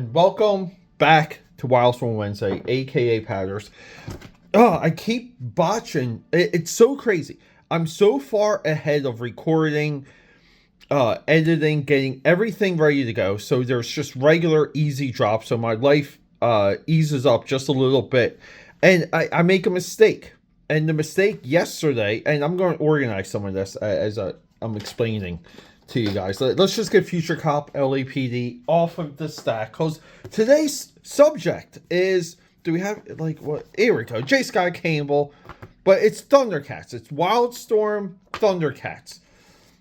and welcome back to Wildstorm Wednesday, aka Padders. I keep botching. It's so crazy. I'm so far ahead of recording, editing, getting everything ready to go. So there's just regular easy drops. So my life eases up just a little bit. And I make a mistake. And the mistake yesterday, and I'm going to organize some of this as I'm explaining to you guys. Let's just get Future Cop LAPD off of the stack, because today's subject is, do we have, like, what? Here we go. J. Scott Campbell, but it's Thundercats. It's Wildstorm Thundercats.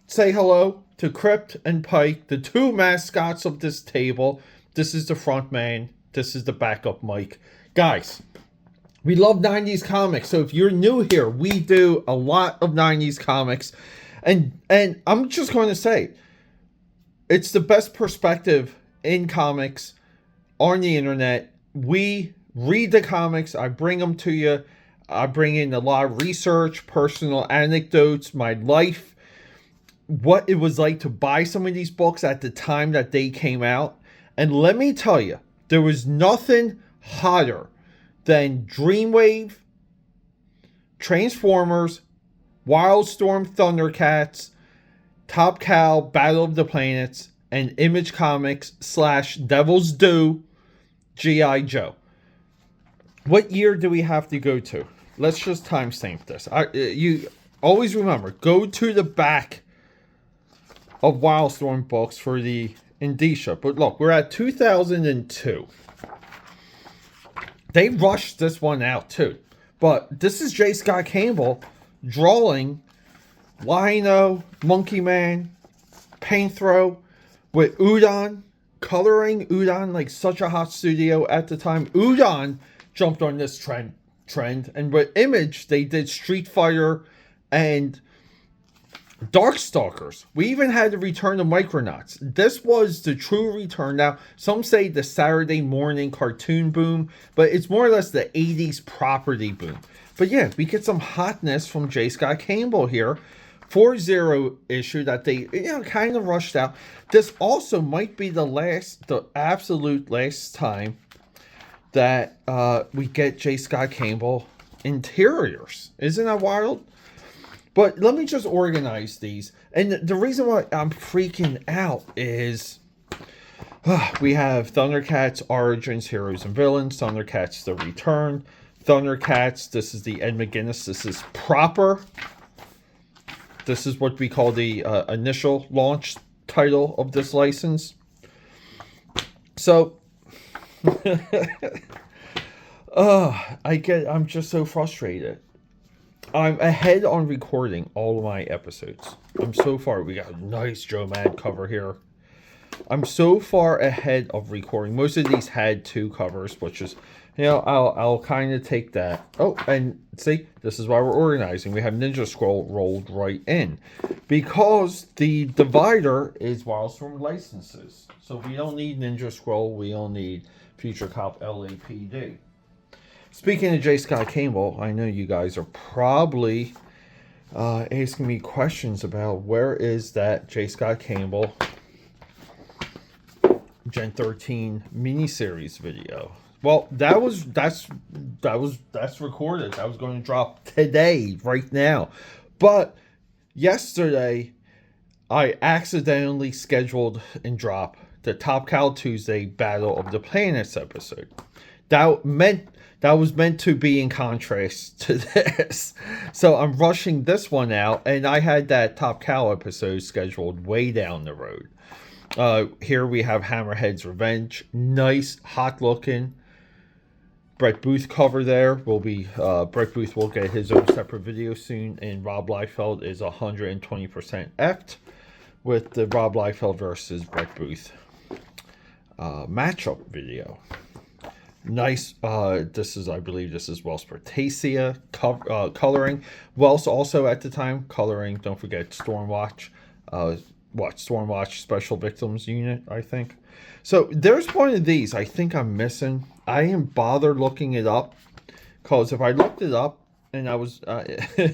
Say hello to Crypt and Pike, the two mascots of this table. This is the front man. This is the backup Mike. Guys, we love 90s comics, so if you're new here, we do a lot of 90s comics. And I'm just going to say, it's the best perspective in comics on the internet. We read the comics. I bring them to you. I bring in a lot of research, personal anecdotes, my life, what it was like to buy some of these books at the time that they came out. And let me tell you, there was nothing hotter than Dreamwave, Transformers, Wildstorm Thundercats, Top Cow, Battle of the Planets, and Image Comics / Devil's Due, G.I. Joe. What year do we have to go to? Let's just timestamp this. You always remember, go to the back of Wildstorm books for the indicia. But look, we're at 2002. They rushed this one out too. But this is J. Scott Campbell drawing Lino, Monkey Man, Paint Throw with Udon, coloring Udon, like such a hot studio at the time. Udon jumped on this trend, and with Image, they did Street Fighter and Darkstalkers. We even had the return of Micronauts. This was the true return. Now, some say the Saturday morning cartoon boom, but it's more or less the 80s property boom. But yeah, we get some hotness from J. Scott Campbell here. 4-0 issue that they, kind of rushed out. This also might be the absolute last time that we get J. Scott Campbell interiors. Isn't that wild? But let me just organize these. And the reason why I'm freaking out is we have Thundercats, Origins, Heroes and Villains, Thundercats, The Return, Thundercats, this is the Ed McGuinness, this is proper. This is what we call the initial launch title of this license. So, I'm just so frustrated. I'm ahead on recording all of my episodes. I'm so far, we got a nice Joe Mad cover here. I'm so far ahead of recording. Most of these had 2 covers, which is, I'll kind of take that. Oh, and see, this is why we're organizing. We have Ninja Scroll rolled right in, because the divider is Wildstorm licenses. So we don't need Ninja Scroll. We don't need Future Cop LAPD. Speaking of J. Scott Campbell, I know you guys are probably asking me questions about where is that J. Scott Campbell Gen 13 miniseries video. Well, that's recorded. That was going to drop today, right now. But yesterday, I accidentally scheduled and dropped the Top Cow Tuesday Battle of the Planets episode. That was meant to be in contrast to this. So I'm rushing this one out, and I had that Top Cow episode scheduled way down the road. Here we have Hammerhead's Revenge. Nice, hot looking Brett Booth cover there. Will be Brett Booth will get his own separate video soon, and Rob Liefeld is 120% effed with the Rob Liefeld versus Brett Booth matchup video. Nice. I believe this is Wells Pertasia coloring. Wells also at the time coloring. Don't forget Stormwatch. Stormwatch Special Victims Unit, I think. So there's one of these I think I'm missing. I didn't bother looking it up, because if I looked it up and I was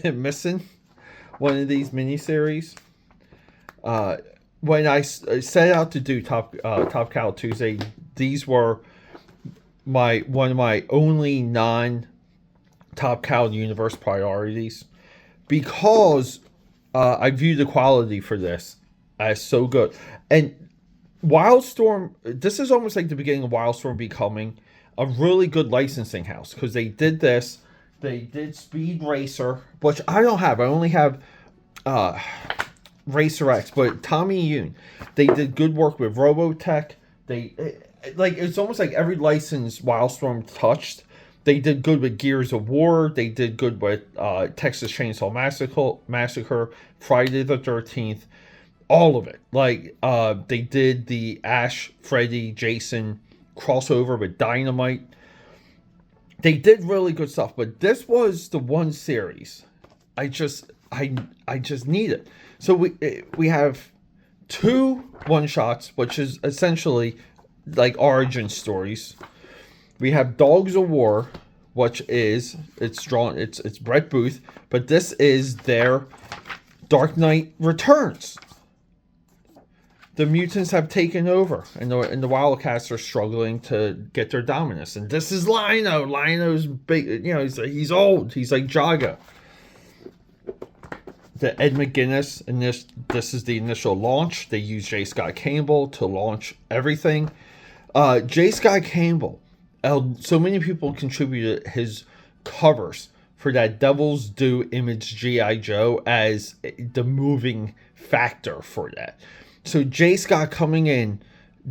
missing one of these miniseries, when I set out to do Top Cow Tuesday, these were one of my only non Top Cow universe priorities, because I view the quality for this as so good. And Wildstorm, this is almost like the beginning of Wildstorm becoming a really good licensing house, because they did this. They did Speed Racer, which I don't have. I only have Racer X, but Tommy Yoon, they did good work with Robotech. It's almost like every license Wildstorm touched, they did good with Gears of War. They did good with Texas Chainsaw Massacre, Friday the 13th, all of it. They did the Ash, Freddy, Jason crossover with Dynamite. They did really good stuff, but this was the one series I just need it. So we have 2 one-shots, which is essentially like origin stories. We have Dogs of War, which is it's Brett Booth, but this is their Dark Knight Returns. The mutants have taken over, and the Wildcats are struggling to get their dominance. And this is Lino. Lino's big, he's old. He's like Jaga. The Ed McGuinness, and this is the initial launch. They used J. Scott Campbell to launch everything. J. Scott Campbell, so many people contributed his covers for that Devil's Due Image G.I. Joe as the moving factor for that. So J. Scott coming in,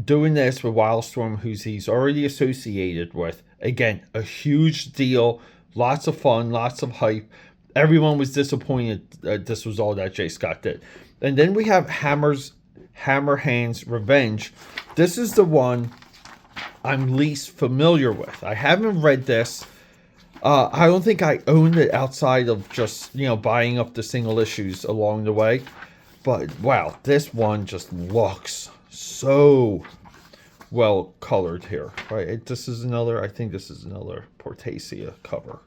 doing this with Wildstorm, he's already associated with. Again, a huge deal, lots of fun, lots of hype. Everyone was disappointed that this was all that J. Scott did. And then we have Hammerhand's Revenge. This is the one I'm least familiar with. I haven't read this. I don't think I owned it outside of just, buying up the single issues along the way. But wow, this one just looks so well colored here. Right? I think this is another Portacia cover.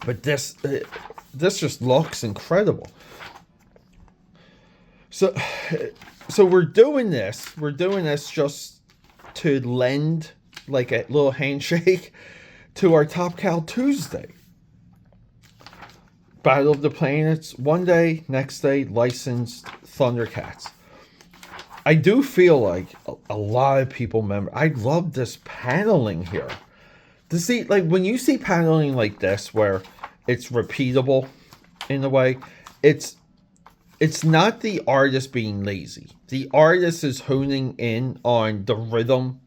But this just looks incredible. So we're doing this. We're doing this just to lend like a little handshake to our Top Cow Tuesday. Battle of the Planets, one day, next day, licensed Thundercats. I do feel like a lot of people remember. I love this paneling here. To see, when you see paneling like this, where it's repeatable in a way, it's not the artist being lazy. The artist is honing in on the rhythm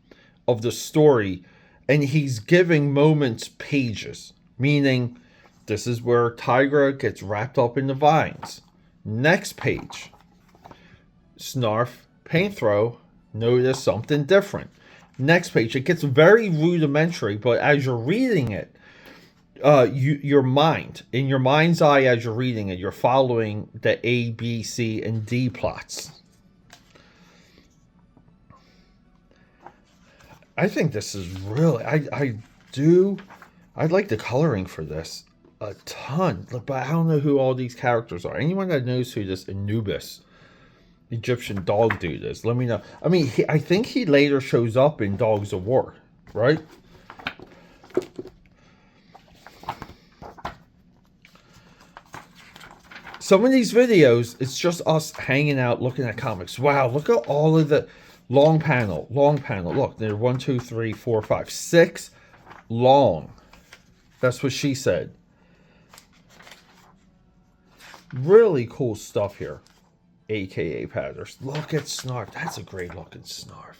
of the story, and he's giving moments pages, meaning this is where Tigra gets wrapped up in the vines. Next page, Snarf, Panthro, notice something different. Next page, it gets very rudimentary, but as you're reading it, your mind's eye, as you're reading it, you're following the A, B, C, and D plots. I think this is really, I like the coloring for this a ton, but I don't know who all these characters are. Anyone that knows who this Anubis Egyptian dog dude is, let me know. I mean, I think he later shows up in Dogs of War, right? Some of these videos, it's just us hanging out, looking at comics. Wow, look at all of the long panel. Look, they're 1, 2, 3, 4, 5, 6 long. That's what she said. Really cool stuff here. AKAPAD. Look at Snarf. That's a great looking Snarf.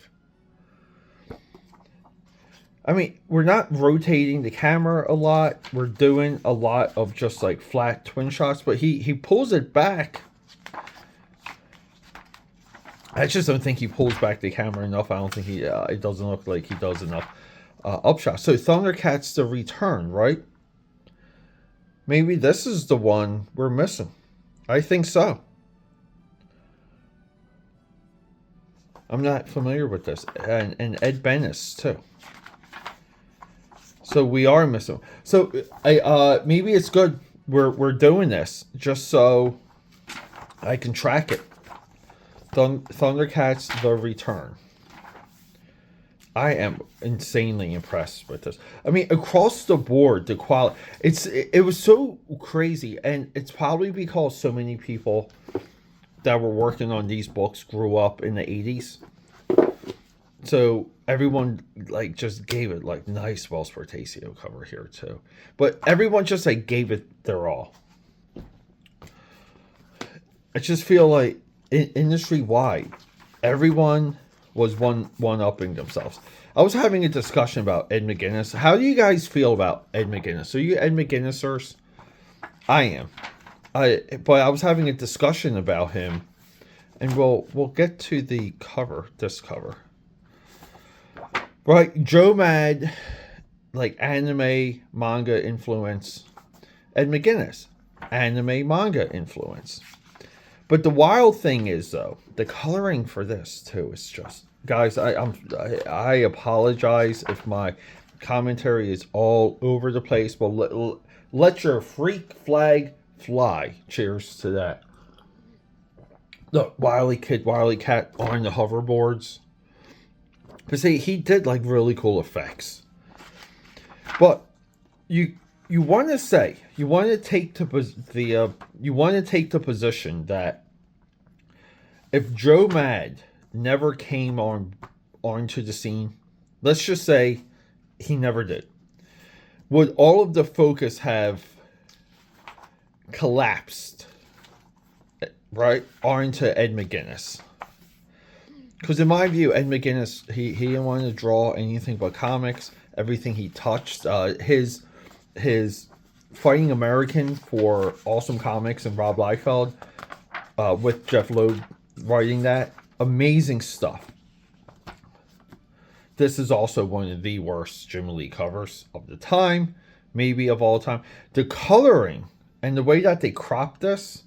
I mean, we're not rotating the camera a lot. We're doing a lot of just like flat twin shots, but he pulls it back. I just don't think he pulls back the camera enough. I don't think it doesn't look like he does enough upshot. So Thundercats The Return, right? Maybe this is the one we're missing. I think so. I'm not familiar with this. And Ed Bennis, too. So we are missing. So maybe it's good we're doing this just so I can track it. Thundercats: The Return. I am insanely impressed with this. I mean, across the board, the quality. It was so crazy, and it's probably because so many people that were working on these books grew up in the 80s. So everyone like just gave it like nice Wells Portacio cover here too. But everyone just like gave it their all. I just feel like industry wide, everyone was one upping themselves. I was having a discussion about Ed McGuinness. How do you guys feel about Ed McGuinness? Are you Ed McGuinnessers? I am. But I was having a discussion about him, and we'll get to the cover. This cover, right? Joe Mad, like anime manga influence. Ed McGuinness, anime manga influence. But the wild thing is, though, the coloring for this too is just, guys. I apologize if my commentary is all over the place. But let your freak flag fly. Cheers to that. Look, Wily Cat on the hoverboards. But see, he did like really cool effects. But you want to say, you want to take the position that if Joe Mad never came onto the scene, let's just say he never did, would all of the focus have collapsed, right, onto Ed McGuinness? Because in my view, Ed McGuinness, he didn't want to draw anything but comics. Everything he touched, his Fighting American for Awesome Comics and Rob Liefeld, with Jeff Loeb writing that, amazing stuff. This is also one of the worst Jim Lee covers of the time, maybe of all time. The coloring and the way that they cropped this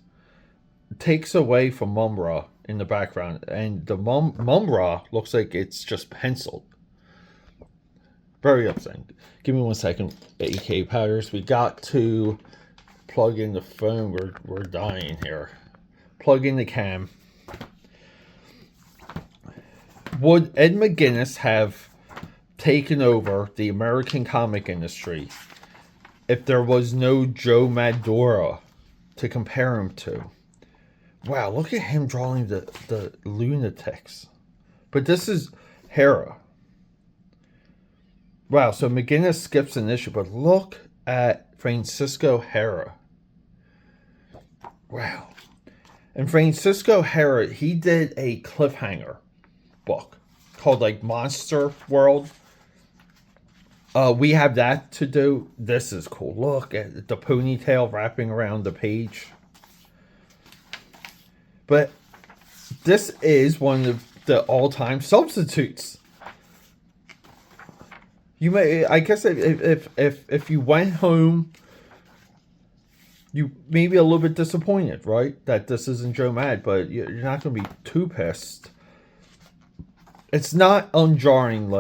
takes away from Mumbra in the background, and the Mumbra looks like it's just penciled. Very upsetting. Give me 1 second, AK Powders. We got to plug in the phone. We're dying here. Plug in the cam. Would Ed McGuinness have taken over the American comic industry if there was no Joe Madora to compare him to? Wow, look at him drawing the lunatics. But this is Hera. Wow, so McGuinness skips an issue, but look at Francisco Hera. Wow. And Francisco Hera, he did a cliffhanger book called like Monster World. We have that to do. This is cool. Look at the ponytail wrapping around the page. But this is one of the all-time substitutes. You may, I guess, if you went home, you may be a little bit disappointed, right? That this isn't Joe Mad, but you're not going to be too pissed. It's not unjarring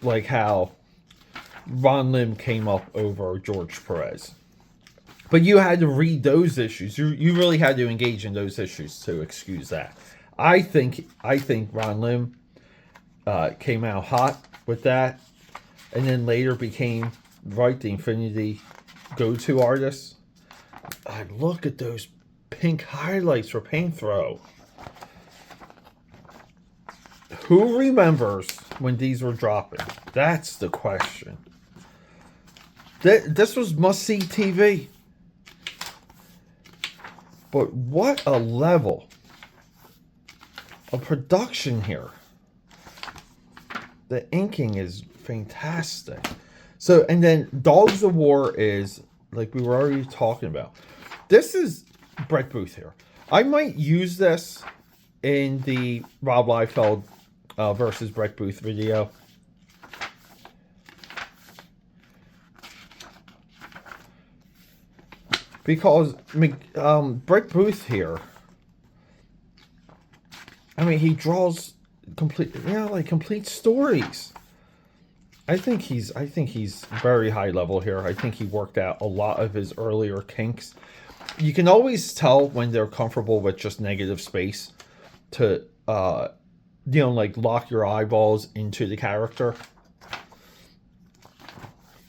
like how Ron Lim came up over George Perez. But you had to read those issues. You really had to engage in those issues to excuse that. I think Ron Lim came out hot with that, and then later became, right, the Infinity go-to artist. Look at those pink highlights for Paint Throw. Who remembers when these were dropping? That's the question. This was must-see TV. But what a level of production here. The inking is fantastic. So, and then Dogs of War is, like we were already talking about. This is Brett Booth here. I might use this in the Rob Liefeld versus Brett Booth video. Because Brett Booth here, I mean, he draws complete stories. I think he's very high level here. I think he worked out a lot of his earlier kinks. You can always tell when they're comfortable with just negative space to like lock your eyeballs into the character.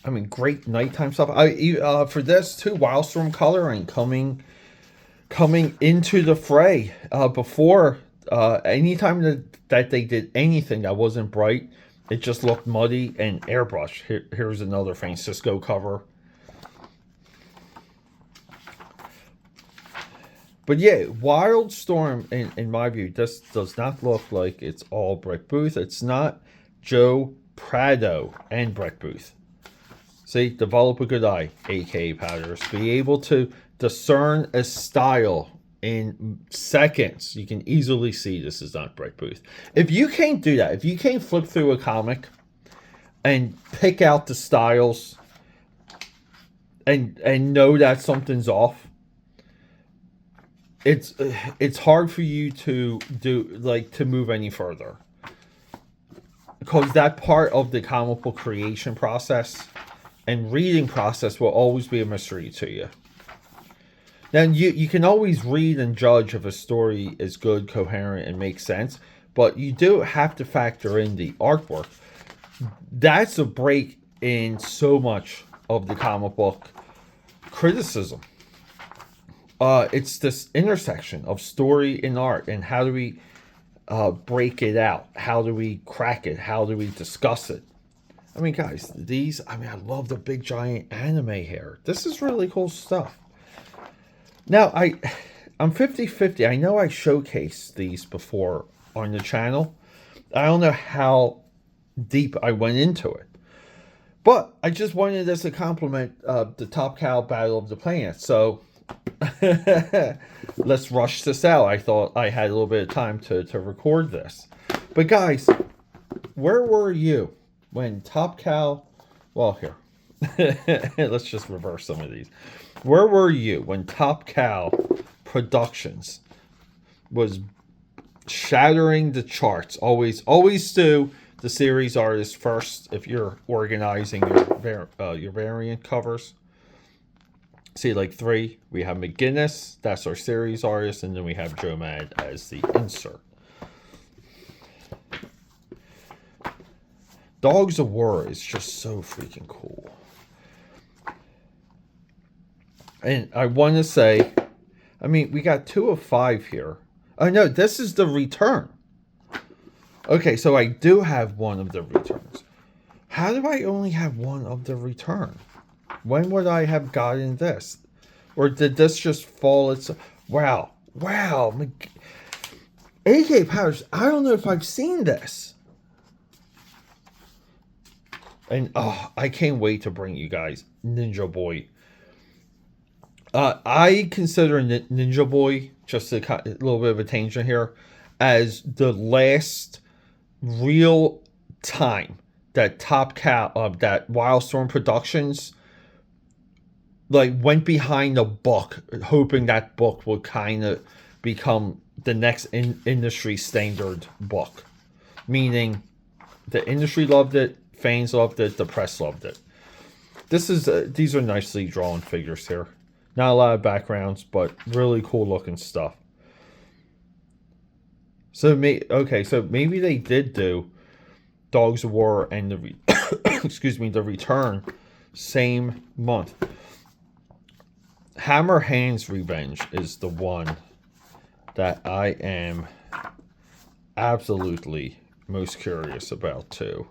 I mean, great nighttime stuff. For this too, Wildstorm coloring coming into the fray. Before, anytime that they did anything that wasn't bright, it just looked muddy and airbrush. Here's another Francisco cover. But yeah, Wildstorm, in my view, this does not look like it's all Brett Booth. It's not Joe Prado and Brett Booth. See, develop a good eye, AKAPADers. Be able to discern a style in seconds. You can easily see this is not Brett Booth. If you can't do that, if you can't flip through a comic and pick out the styles and know that something's off, it's hard for you to to move any further, because that part of the comic book creation process and reading process will always be a mystery to you. Then you can always read and judge if a story is good, coherent, and makes sense, but you do have to factor in the artwork. That's a break in so much of the comic book criticism. It's this intersection of story and art, and how do we break it out? How do we crack it? How do we discuss it? I mean, guys, I love the big giant anime here. This is really cool stuff. Now, I'm 50-50. I know I showcased these before on the channel. I don't know how deep I went into it, but I just wanted this to compliment the Top Cow Battle of the Planet. So let's rush this out. I thought I had a little bit of time to record this. But guys, where were you when Top Cow... Well, here. Let's just reverse some of these. Where were you when Top Cow Productions was shattering the charts? Always do the series artist first if you're organizing your variant covers. See, like 3, we have McGinnis, that's our series artist, and then we have Joe Mad as the insert. Dogs of War is just so freaking cool. And I want to say, I mean, we got 2 of 5 here. Oh no, this is the return. Okay, so I do have one of the returns. How do I only have one of the return? When would I have gotten this? Or did this just fall itself? Wow. AKAPADers, I don't know if I've seen this. And I can't wait to bring you guys Ninja Boy. I consider Ninja Boy, just a little bit of a tangent here, as the last real time that that Wildstorm Productions went behind a book, hoping that book would kind of become the next industry standard book. Meaning, the industry loved it, fans loved it, the press loved it. These are nicely drawn figures here. Not a lot of backgrounds, but really cool looking stuff. So maybe they did do Dogs of War and the Return same month. Hammer Hand's Revenge is the one that I am absolutely most curious about too.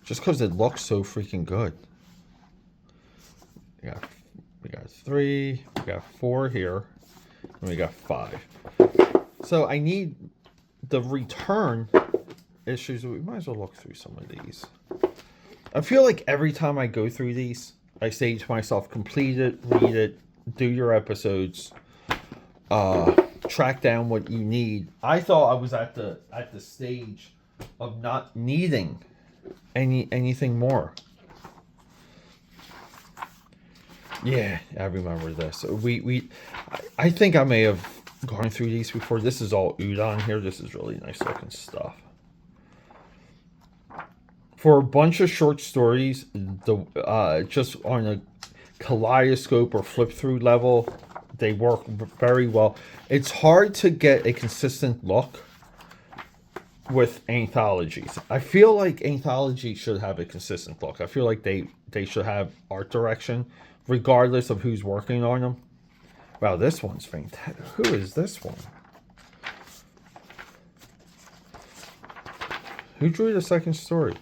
Just because it looks so freaking good. We got 3, we got 4 here, and we got 5. So I need the return issues. We might as well look through some of these. I feel like every time I go through these, I say to myself, complete it, read it, do your episodes, track down what you need. I thought I was at the stage of not needing anything more. Yeah, I remember this. I think I may have gone through these before. This is all udon here. This is really nice looking stuff. For a bunch of short stories, just on a kaleidoscope or flip through level, They work very well. It's hard to get a consistent look with anthologies. I feel like anthologies should have a consistent look. I feel like they should have art direction regardless of who's working on them. Wow, this one's fantastic. Who is this one? Who drew the second story?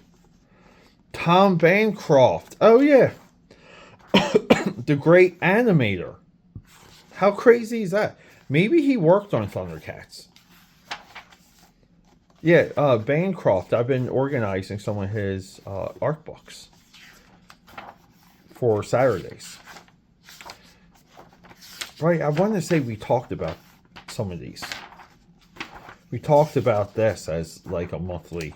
Tom Bancroft. Oh, yeah. The great animator. How crazy is that? Maybe he worked on Thundercats. Yeah, Bancroft. I've been organizing some of his art books for Saturdays. Right, I want to say we talked about some of these. We talked about this as like a monthly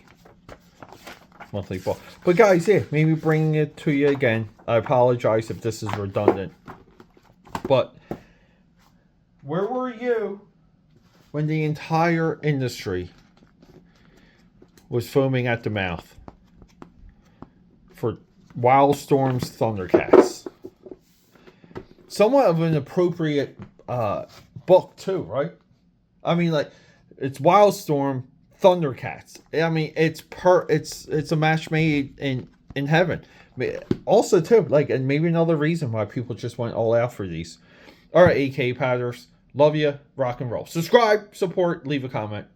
book. But guys, yeah, maybe bringing it to you again. I apologize if this is redundant. But where were you when the entire industry was foaming at the mouth for Wildstorm's Thundercats? Somewhat of an appropriate book too, right? I mean, like, it's Wildstorm, Thundercats. I mean, it's a match made in heaven. Also too, like, and maybe another reason why people just went all out for these. All right, AKAPADers, love you, rock and roll. Subscribe, support, leave a comment.